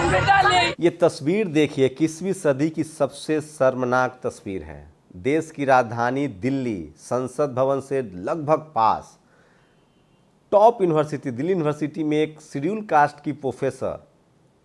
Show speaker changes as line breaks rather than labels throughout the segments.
ये तस्वीर देखिए, 21वीं सदी की सबसे शर्मनाक तस्वीर है। देश की राजधानी दिल्ली, संसद भवन से लगभग पास, टॉप यूनिवर्सिटी दिल्ली यूनिवर्सिटी में एक शेड्यूल कास्ट की प्रोफेसर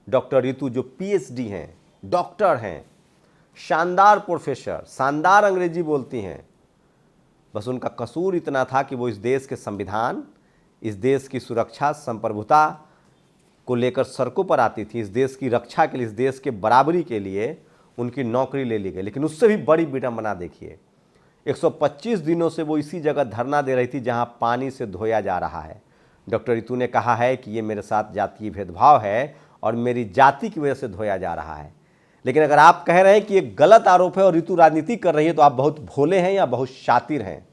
डॉक्टर रितु, जो पीएचडी हैं, डॉक्टर हैं, शानदार प्रोफेसर, शानदार अंग्रेजी बोलती हैं। बस उनका कसूर इतना था कि वो इस देश के संविधान, इस देश की सुरक्षा, संप्रभुता को लेकर सड़कों पर आती थी। इस देश की रक्षा के लिए, इस देश के बराबरी के लिए उनकी नौकरी ले ली गई। लेकिन उससे भी बड़ी विडंबना देखिए, 125 दिनों से वो इसी जगह धरना दे रही थी जहां पानी से धोया जा रहा है। डॉक्टर रितु ने कहा है कि ये मेरे साथ जातीय भेदभाव है और मेरी जाति की वजह से धोया जा रहा है। लेकिन अगर आप कह रहे हैं कि ये गलत आरोप है और रितु राजनीति कर रही है, तो आप बहुत भोले हैं या बहुत शातिर हैं।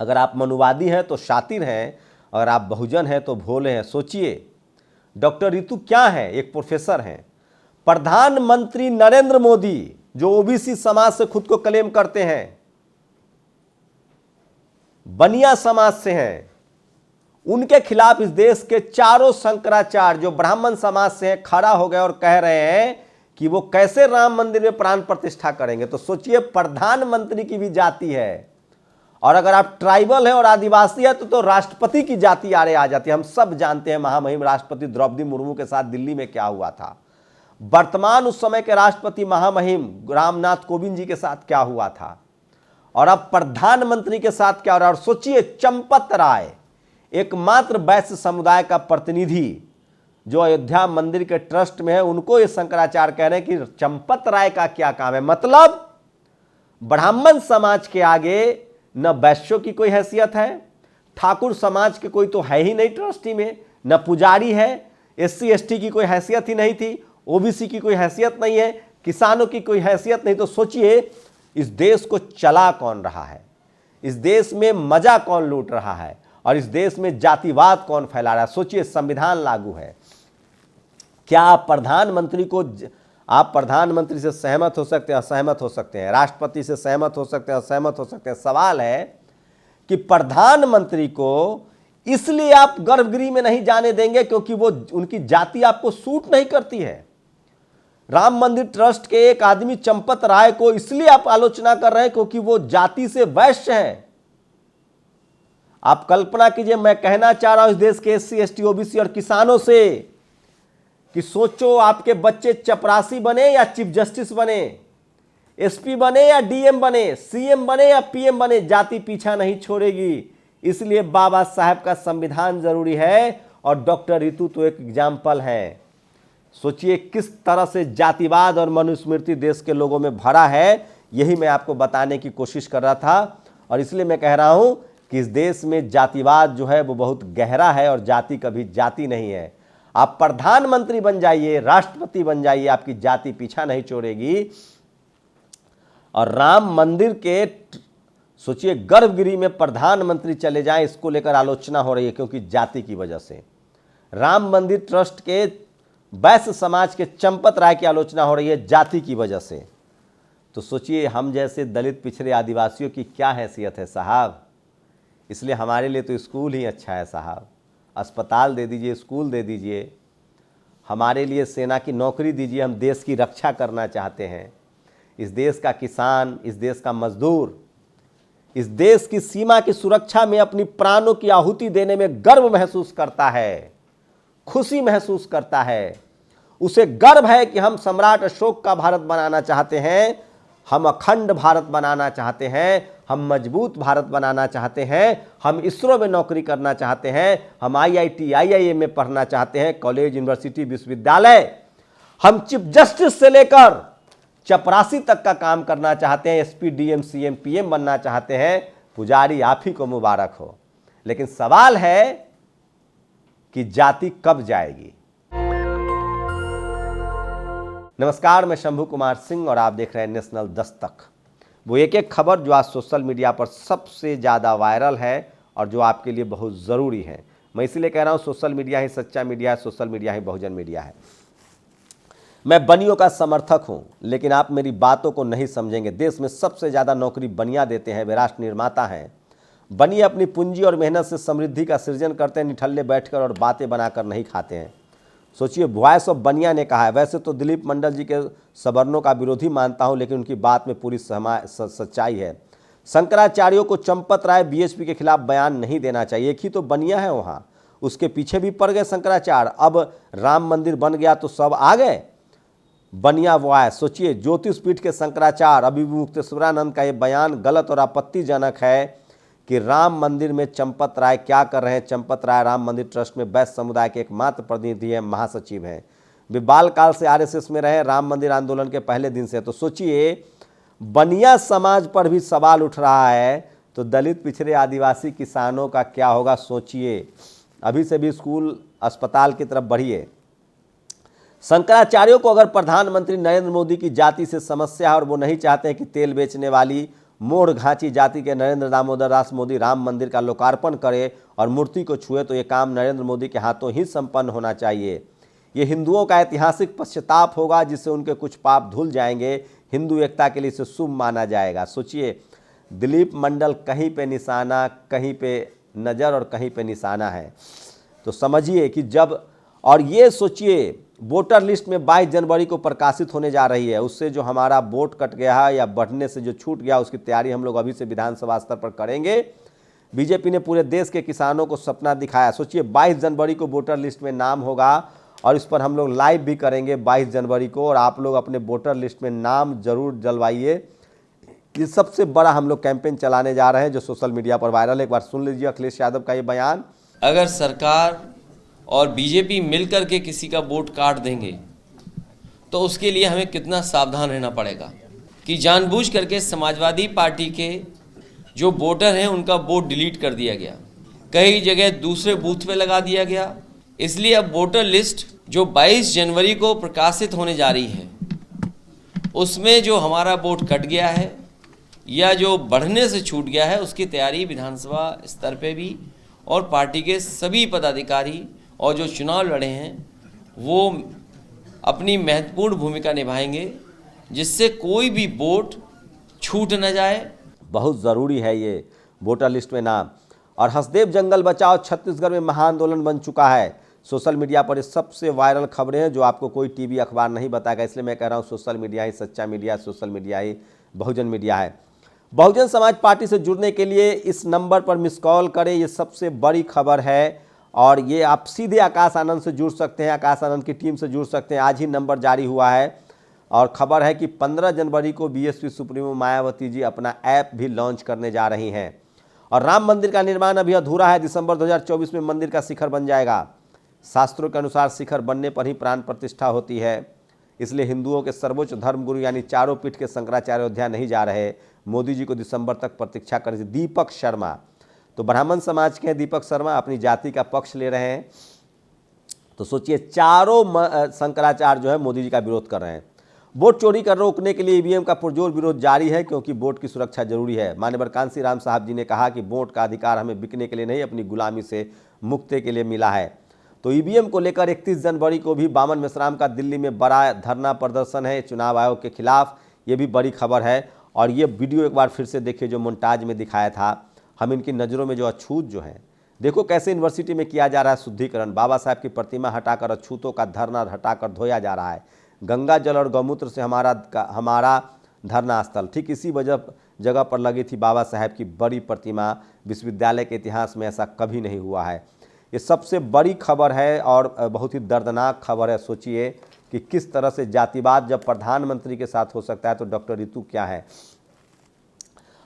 अगर आप मनुवादी हैं तो शातिर हैं, अगर आप बहुजन हैं तो भोले हैं। सोचिए, डॉक्टर रितु क्या है? एक प्रोफेसर हैं। प्रधानमंत्री नरेंद्र मोदी, जो ओबीसी समाज से खुद को क्लेम करते हैं, बनिया समाज से हैं, उनके खिलाफ इस देश के चारों शंकराचार्य जो ब्राह्मण समाज से हैं खड़ा हो गए और कह रहे हैं कि वो कैसे राम मंदिर में प्राण प्रतिष्ठा करेंगे। तो सोचिए, प्रधानमंत्री की भी जाति है, और अगर आप ट्राइबल हैं और आदिवासी है तो राष्ट्रपति की जाति आड़े आ जाती है। हम सब जानते हैं महामहिम राष्ट्रपति द्रौपदी मुर्मू के साथ दिल्ली में क्या हुआ था। वर्तमान उस समय के राष्ट्रपति महामहिम रामनाथ कोविंद जी के साथ क्या हुआ था, और अब प्रधानमंत्री के साथ क्या हो रहा है। और सोचिए, चंपत राय, एकमात्र वैश्य समुदाय का प्रतिनिधि जो अयोध्या मंदिर के ट्रस्ट में है, उनको ये शंकराचार्य कह रहे हैं कि चंपत राय का क्या काम है। मतलब ब्राह्मण समाज के आगे न वैश्यों की कोई हैसियत है, ठाकुर समाज के कोई तो है ही नहीं ट्रस्टी में, न पुजारी है, एससी एसटी की कोई हैसियत ही नहीं थी, ओबीसी की कोई हैसियत नहीं है, किसानों की कोई हैसियत नहीं। तो सोचिए, इस देश को चला कौन रहा है, इस देश में मजा कौन लूट रहा है, और इस देश में जातिवाद कौन फैला रहा है। सोचिए, संविधान लागू है, क्या आप प्रधानमंत्री से सहमत हो सकते हैं, असहमत हो सकते हैं, राष्ट्रपति से सहमत हो सकते हैं, असहमत हो सकते हैं। सवाल है कि प्रधानमंत्री को इसलिए आप गर्भगृह में नहीं जाने देंगे क्योंकि वो उनकी जाति आपको सूट नहीं करती है। राम मंदिर ट्रस्ट के एक आदमी चंपत राय को इसलिए आप आलोचना कर रहे हैं क्योंकि वो जाति से वैश्य हैं। आप कल्पना कीजिए, मैं कहना चाह रहा हूं इस देश के एससी एसटी ओबीसी और किसानों से कि सोचो, आपके बच्चे चपरासी बने या चीफ जस्टिस बने, एसपी बने या डीएम बने, सीएम बने या पीएम बने, जाति पीछा नहीं छोड़ेगी। इसलिए बाबा साहब का संविधान जरूरी है, और डॉक्टर रितु तो एक एग्जाम्पल है। सोचिए किस तरह से जातिवाद और मनुस्मृति देश के लोगों में भरा है। यही मैं आपको बताने की कोशिश कर रहा था, और इसलिए मैं कह रहा हूं कि इस देश में जातिवाद जो है वो बहुत गहरा है, और जाति कभी जाति नहीं है। आप प्रधानमंत्री बन जाइए, राष्ट्रपति बन जाइए, आपकी जाति पीछा नहीं छोड़ेगी। और राम मंदिर के सोचिए, गर्भगृह में प्रधानमंत्री चले जाएं, इसको लेकर आलोचना हो रही है क्योंकि जाति की वजह से। राम मंदिर ट्रस्ट के वैश्य समाज के चंपत राय की आलोचना हो रही है जाति की वजह से। तो सोचिए, हम जैसे दलित पिछड़े आदिवासियों की क्या हैसियत है साहब। इसलिए हमारे लिए तो स्कूल ही अच्छा है साहब। अस्पताल दे दीजिए, स्कूल दे दीजिए, हमारे लिए सेना की नौकरी दीजिए। हम देश की रक्षा करना चाहते हैं। इस देश का किसान, इस देश का मजदूर, इस देश की सीमा की सुरक्षा में अपनी प्राणों की आहुति देने में गर्व महसूस करता है, खुशी महसूस करता है। उसे गर्व है कि हम सम्राट अशोक का भारत बनाना चाहते हैं, हम अखंड भारत बनाना चाहते हैं, हम मजबूत भारत बनाना चाहते हैं, हम इसरो में नौकरी करना चाहते हैं, हम आईआईटी आईआईएम में पढ़ना चाहते हैं, कॉलेज यूनिवर्सिटी विश्वविद्यालय, हम चीफ जस्टिस से लेकर चपरासी तक का काम करना चाहते हैं, एसपी डीएम सीएम पीएम बनना चाहते हैं। पुजारी आप ही को मुबारक हो। लेकिन सवाल है कि जाति कब जाएगी। नमस्कार, मैं शंभू कुमार सिंह और आप देख रहे हैं नेशनल दस्तक। वो एक एक खबर जो आज सोशल मीडिया पर सबसे ज़्यादा वायरल है और जो आपके लिए बहुत ज़रूरी है। मैं इसीलिए कह रहा हूँ, सोशल मीडिया ही सच्चा मीडिया है, सोशल मीडिया ही बहुजन मीडिया है। मैं बनियों का समर्थक हूँ, लेकिन आप मेरी बातों को नहीं समझेंगे। देश में सबसे ज़्यादा नौकरी बनिया देते हैं, वे राष्ट्र निर्माता हैं। बनिया अपनी पूंजी और मेहनत से समृद्धि का सृजन करते हैं, निठल्ले बैठकर और बातें बनाकर नहीं खाते हैं। सोचिए, वॉइस ऑफ बनिया ने कहा है। वैसे तो दिलीप मंडल जी के सवर्णों का विरोधी मानता हूं, लेकिन उनकी बात में पूरी सच्चाई है। शंकराचार्यों को चंपत राय बीएसपी के खिलाफ बयान नहीं देना चाहिए। एक ही तो बनिया है वहां, उसके पीछे भी पड़ गए शंकराचार्य। अब राम मंदिर बन गया तो सब आ गए। बनिया वॉइस, सोचिए, ज्योतिष पीठ के शंकराचार्य अभी मुक्तेश्वरानंद का ये बयान गलत और आपत्तिजनक है कि राम मंदिर में चंपत राय क्या कर रहे हैं। चंपत राय राम मंदिर ट्रस्ट में वैश्य समुदाय के एकमात्र प्रतिनिधि हैं, महासचिव हैं। वे बाल काल से आरएसएस में रहे, राम मंदिर आंदोलन के पहले दिन से। तो सोचिए, बनिया समाज पर भी सवाल उठ रहा है, तो दलित, पिछड़े, आदिवासी किसानों का क्या होगा सोचिए। अभी से भी स्कूल अस्पताल की तरफ बढ़िए। शंकराचार्यों को अगर प्रधानमंत्री नरेंद्र मोदी की जाति से समस्या है और वो नहीं चाहते हैं कि तेल बेचने वाली मोड़ घाची जाति के नरेंद्र दामोदर दास मोदी राम मंदिर का लोकार्पण करे और मूर्ति को छुए, तो ये काम नरेंद्र मोदी के हाथों ही संपन्न होना चाहिए। ये हिंदुओं का ऐतिहासिक पश्चाताप होगा, जिससे उनके कुछ पाप धुल जाएंगे। हिंदू एकता के लिए इसे शुभ माना जाएगा। सोचिए, दिलीप मंडल कहीं पे निशाना, कहीं पे नज़र और कहीं पे निशाना है। तो समझिए कि जब, और ये सोचिए, वोटर लिस्ट में 22 जनवरी को प्रकाशित होने जा रही है। उससे जो हमारा वोट कट गया है या बढ़ने से जो छूट गया, उसकी तैयारी हम लोग अभी से विधानसभा स्तर पर करेंगे। बीजेपी ने पूरे देश के किसानों को सपना दिखाया। सोचिए, 22 जनवरी को वोटर लिस्ट में नाम होगा और इस पर हम लोग लाइव भी करेंगे 22 जनवरी को। और आप लोग अपने वोटर लिस्ट में नाम जरूर जलवाइए। ये सबसे बड़ा हम लोग कैंपेन चलाने जा रहे हैं जो सोशल मीडिया पर वायरल है। एक बार सुन लीजिए अखिलेश यादव का ये बयान।
अगर सरकार और बीजेपी मिलकर के किसी का वोट काट देंगे तो उसके लिए हमें कितना सावधान रहना पड़ेगा कि जानबूझ करके समाजवादी पार्टी के जो वोटर हैं उनका वोट डिलीट कर दिया गया, कई जगह दूसरे बूथ पे लगा दिया गया। इसलिए अब वोटर लिस्ट जो 22 जनवरी को प्रकाशित होने जा रही है, उसमें जो हमारा वोट कट गया है या जो बढ़ने से छूट गया है, उसकी तैयारी विधानसभा स्तर पे भी और पार्टी के सभी पदाधिकारी और जो चुनाव लड़े हैं वो अपनी महत्वपूर्ण भूमिका निभाएंगे, जिससे कोई भी वोट छूट न जाए।
बहुत ज़रूरी है ये वोटर लिस्ट में नाम। और हसदेव जंगल बचाओ छत्तीसगढ़ में महाआंदोलन बन चुका है। सोशल मीडिया पर ये सबसे वायरल खबरें हैं जो आपको कोई टीवी अखबार नहीं बताएगा। इसलिए मैं कह रहा हूँ सोशल मीडिया ही सच्चा मीडिया, सोशल मीडिया ही बहुजन मीडिया है। बहुजन समाज पार्टी से जुड़ने के लिए इस नंबर पर मिस कॉल करें। ये सबसे बड़ी खबर है और ये आप सीधे आकाश आनंद से जुड़ सकते हैं, आकाश आनंद की टीम से जुड़ सकते हैं। आज ही नंबर जारी हुआ है और खबर है कि 15 जनवरी को बीएसपी सुप्रीमो मायावती जी अपना ऐप भी लॉन्च करने जा रही हैं। और राम मंदिर का निर्माण अभी अधूरा है। दिसंबर 2024 में मंदिर का शिखर बन जाएगा। शास्त्रों के अनुसार शिखर बनने पर ही प्राण प्रतिष्ठा होती है। इसलिए हिंदुओं के सर्वोच्च धर्मगुरु यानी चारों पीठ के शंकराचार्य अयोध्या नहीं जा रहे। मोदी जी को दिसंबर तक प्रतीक्षा करें। दीपक शर्मा, तो ब्राह्मण समाज के दीपक शर्मा अपनी जाति का पक्ष ले रहे हैं। तो सोचिए, चारों शंकराचार्य जो है मोदी जी का विरोध कर रहे हैं। वोट चोरी कर रोकने के लिए ईवीएम का पुरजोर विरोध जारी है, क्योंकि वोट की सुरक्षा जरूरी है। माननीय कांसी राम साहब जी ने कहा कि वोट का अधिकार हमें बिकने के लिए नहीं, अपनी गुलामी से मुक्ति के लिए मिला है। तो ईवीएम को लेकर 31 जनवरी को भी बामन मेश्राम का दिल्ली में बड़ा धरना प्रदर्शन है चुनाव आयोग के खिलाफ। ये भी बड़ी खबर है। और ये वीडियो एक बार फिर से देखिए जो मोन्टाज में दिखाया था। हम इनकी नज़रों में जो अछूत जो है, देखो कैसे यूनिवर्सिटी में किया जा रहा है शुद्धिकरण। बाबा साहब की प्रतिमा हटाकर अछूतों का धरना हटाकर धोया जा रहा है। गंगा जल और गौमूत्र से हमारा धरना स्थल, ठीक इसी जगह पर लगी थी बाबा साहब की बड़ी प्रतिमा। विश्वविद्यालय के इतिहास में ऐसा कभी नहीं हुआ है। ये सबसे बड़ी खबर है और बहुत ही दर्दनाक खबर है। सोचिए कि किस तरह से जातिवाद जब प्रधानमंत्री के साथ हो सकता है तो डॉक्टर रितु क्या है।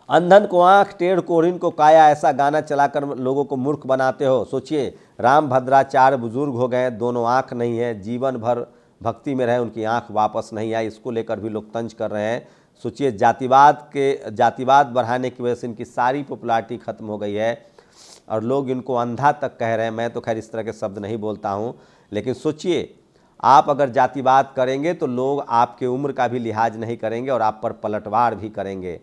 अंधन को आंख, टेढ़ कोढ़िन को काया, ऐसा गाना चलाकर लोगों को मूर्ख बनाते हो। सोचिए, राम भद्राचार्य बुजुर्ग हो गए, दोनों आंख नहीं है, जीवन भर भक्ति में रहे, उनकी आंख वापस नहीं आई। इसको लेकर भी लोग तंज कर रहे हैं। सोचिए, जातिवाद बढ़ाने की वजह से इनकी सारी पॉपुलैरिटी खत्म हो गई है और लोग इनको अंधा तक कह रहे हैं। मैं तो खैर इस तरह के शब्द नहीं बोलता हूँ, लेकिन सोचिए, आप अगर जातिवाद करेंगे तो लोग आपके उम्र का भी लिहाज नहीं करेंगे और आप पर पलटवार भी करेंगे।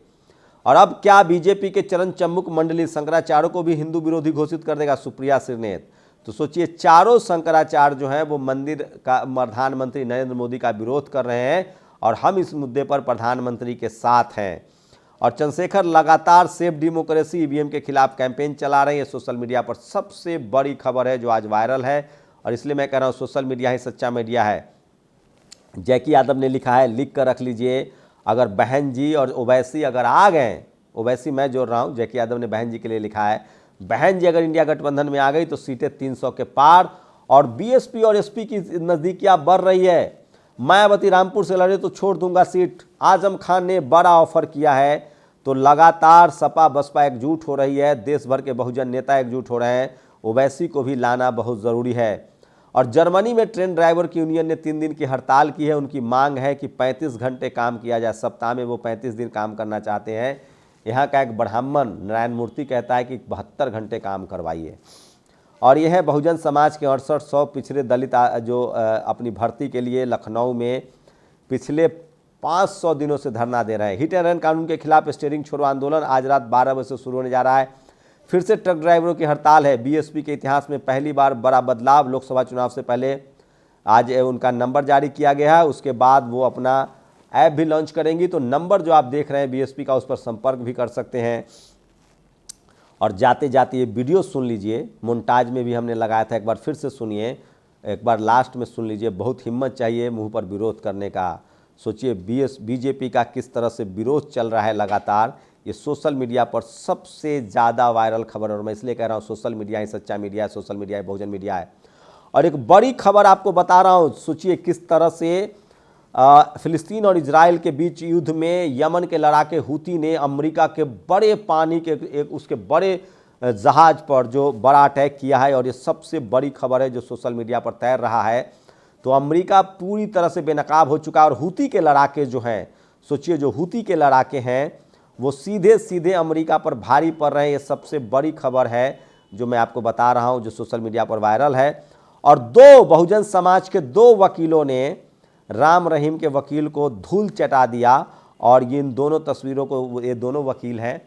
और अब क्या बीजेपी के चरण चम्मुक मंडली शंकराचार्य को भी हिंदू विरोधी घोषित कर देगा? सुप्रिया श्रीनेत। तो सोचिए, चारों शंकराचार्य जो हैं वो मंदिर का प्रधानमंत्री नरेंद्र मोदी का विरोध कर रहे हैं और हम इस मुद्दे पर प्रधानमंत्री के साथ हैं। और चंद्रशेखर लगातार सेफ डेमोक्रेसी ईवीएम के खिलाफ कैंपेन चला रहे हैं। सोशल मीडिया पर सबसे बड़ी खबर है जो आज वायरल है और इसलिए मैं कह रहा हूँ सोशल मीडिया ही सच्चा मीडिया है। जैकी यादव ने लिखा है, लिख कर रख लीजिए, अगर बहन जी और ओवैसी अगर आ गए, ओवैसी मैं जोड़ रहा हूँ, जैकी यादव ने बहन जी के लिए लिखा है, बहन जी अगर इंडिया गठबंधन में आ गई तो सीटें 300 के पार और बीएसपी और एसपी की नज़दीकियाँ बढ़ रही है। मायावती रामपुर से लड़े तो छोड़ दूंगा सीट। आजम खान ने बड़ा ऑफर किया है। तो लगातार सपा बसपा एकजुट हो रही है, देश भर के बहुजन नेता एकजुट हो रहे हैं, ओवैसी को भी लाना बहुत ज़रूरी है। और जर्मनी में ट्रेन ड्राइवर की यूनियन ने 3 दिन की हड़ताल की है। उनकी मांग है कि 35 घंटे काम किया जाए, सप्ताह में वो 35 दिन काम करना चाहते हैं। यहाँ का एक ब्राह्मण नारायण मूर्ति कहता है कि 72 घंटे काम करवाइए। और यह है बहुजन समाज के 6800 पिछड़े दलित जो अपनी भर्ती के लिए लखनऊ में पिछले 500 दिनों से धरना दे रहे हैं। हिट एंड रन कानून के खिलाफ स्टीयरिंग छोड़ो आंदोलन आज रात 12 बजे से शुरू होने जा रहा है। फिर से ट्रक ड्राइवरों की हड़ताल है। बीएसपी के इतिहास में पहली बार बड़ा बदलाव, लोकसभा चुनाव से पहले आज उनका नंबर जारी किया गया है। उसके बाद वो अपना ऐप भी लॉन्च करेंगी। तो नंबर जो आप देख रहे हैं बीएसपी का, उस पर संपर्क भी कर सकते हैं। और जाते जाते ये वीडियो सुन लीजिए, मोन्टाज में भी हमने लगाया था, एक बार फिर से सुनिए, एक बार लास्ट में सुन लीजिए। बहुत हिम्मत चाहिए मुंह पर विरोध करने का। सोचिए बीजेपी का किस तरह से विरोध चल रहा है लगातार। ये सोशल मीडिया पर सबसे ज़्यादा वायरल खबर, और मैं इसलिए कह रहा हूँ सोशल मीडिया ही सच्चा मीडिया है, सोशल मीडिया ही बहुजन मीडिया है। और एक बड़ी खबर आपको बता रहा हूँ, सोचिए किस तरह से फिलिस्तीन और इजराइल के बीच युद्ध में यमन के लड़ाके हूती ने अमेरिका के बड़े पानी के उसके बड़े जहाज पर जो बड़ा अटैक किया है। और ये सबसे बड़ी खबर है जो सोशल मीडिया पर तैर रहा है। तो अमेरिका पूरी तरह से बेनकाब हो चुका है। और हूती के लड़ाके जो हैं, सोचिए जो हूती के लड़ाके हैं वो सीधे सीधे अमेरिका पर भारी पड़ रहे हैं। ये सबसे बड़ी खबर है जो मैं आपको बता रहा हूँ, जो सोशल मीडिया पर वायरल है। और 2 बहुजन समाज के 2 वकीलों ने राम रहीम के वकील को धूल चटा दिया। और ये इन दोनों तस्वीरों को, ये दोनों वकील हैं।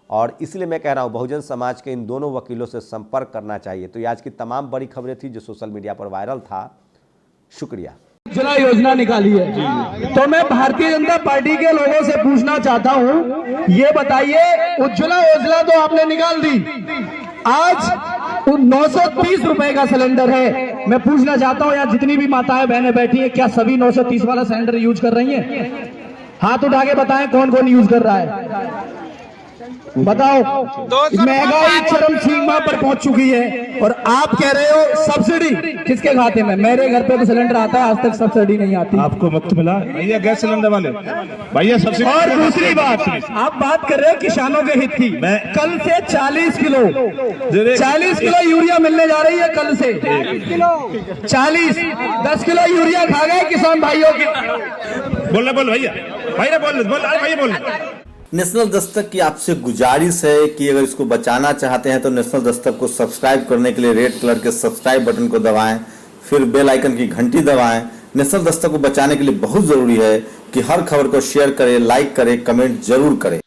और इसलिए मैं कह रहा हूँ बहुजन समाज के इन दोनों वकीलों से संपर्क करना चाहिए। तो ये आज की तमाम बड़ी खबरें थी जो सोशल मीडिया पर वायरल था। शुक्रिया।
उज्ज्वला योजना निकाली है, तो मैं भारतीय जनता पार्टी के लोगों से पूछना चाहता हूं, ये बताइए उज्ज्वला योजना तो आपने निकाल दी, आज 930 रुपए का सिलेंडर है। मैं पूछना चाहता हूं यहाँ जितनी भी माताएं बहनें बैठी हैं, क्या सभी 930 वाला सिलेंडर यूज कर रही हैं? हाथ उठा के बताएं कौन कौन यूज कर रहा है, बताओ। महंगाई चरम सीमा पर पहुंच चुकी है और आप कह रहे हो सब्सिडी किसके खाते में? मेरे घर पे तो सिलेंडर आता है, आज तक सब्सिडी नहीं आती।
आपको मुफ्त मिला भैया गैस सिलेंडर वाले भैया सब्सिडी।
और दूसरी बात, आप बात कर रहे हो किसानों के हित की। कल से 40 किलो यूरिया मिलने जा रही है। कल से 10 किलो यूरिया खा गए किसान भाइयों के।
बोल भैया बोल।
नेशनल दस्तक की आपसे गुजारिश है कि अगर इसको बचाना चाहते हैं तो नेशनल दस्तक को सब्सक्राइब करने के लिए रेड कलर के सब्सक्राइब बटन को दबाएं, फिर बेल आइकन की घंटी दबाएं। नेशनल दस्तक को बचाने के लिए बहुत जरूरी है कि हर खबर को शेयर करें, लाइक करें, कमेंट जरूर करें।